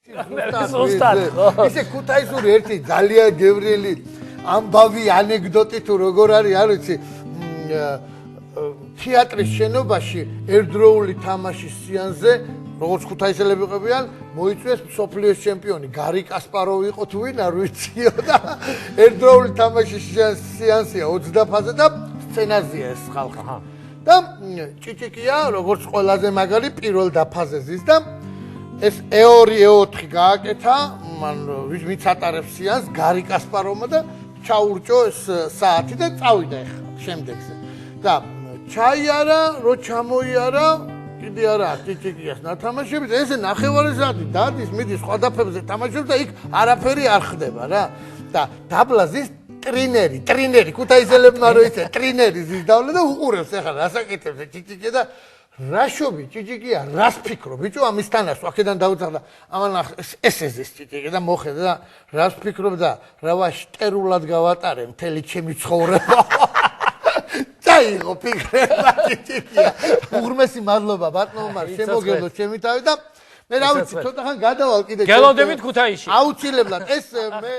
ისე ქუთაისური ერთი ძალიან გევრიელი ამბავი ანეკდოტი თუ როგორ არის არ ვიცი თეატრის შენობაში ერთდროული თამაშის სეანსზე როგორც ქუთაისელები ყვებიან მოიწვიეს მსოფლიოს ჩემპიონი გარი კასპაროვი იყო თუ ვინ არ ვიციო და ერთდროული თამაშის სეანსია 20 ფაზა და სცენაზეა ეს ხალხი და ჭიჭიკია როგორც ყველაზე მაგარი პირველ დაფაზე ზის და ეს E2 E4 გააკეთა მან ვინც ატარებს სეანსს გარი კასპაროვმა და ჩაურჭო ეს საათი და წავიდა ახლა შემდეგზე და ჩაიარა რო ჩამოიარა კიდე არა ჭიჭიკიას ნათამაშებით ესე ნახევარი საათი დადის მიდის სხვა დაფებზე თამაშობს და იქ არაფერი არ ხდება რა და დაბლაზის ტრინერი ქუთაისელებმა რო იციან ტრინერი ზის დავლა და უყურებს ახლა რასაკეთებს ჭიჭიკია და რაშობი ჭიჭიკია რას ფიქრო ბიჭო ამისთანაც აქედან დაუძახდა ამან ესეზის ჭიჭიკია და მოხედა და რას ფიქრობ და რა შტერულად გავატარე მთელი ჩემი ცხოვრება წაიღო ფიქრება ჭიჭიკია უღრმესი მადლობა ბატონო შემოგევლო ჩემი თავი და მე რა ვიცი ცოტა ხან გადავალ კიდე გელოდებით ქუთაისში აუცილებლად ეს მე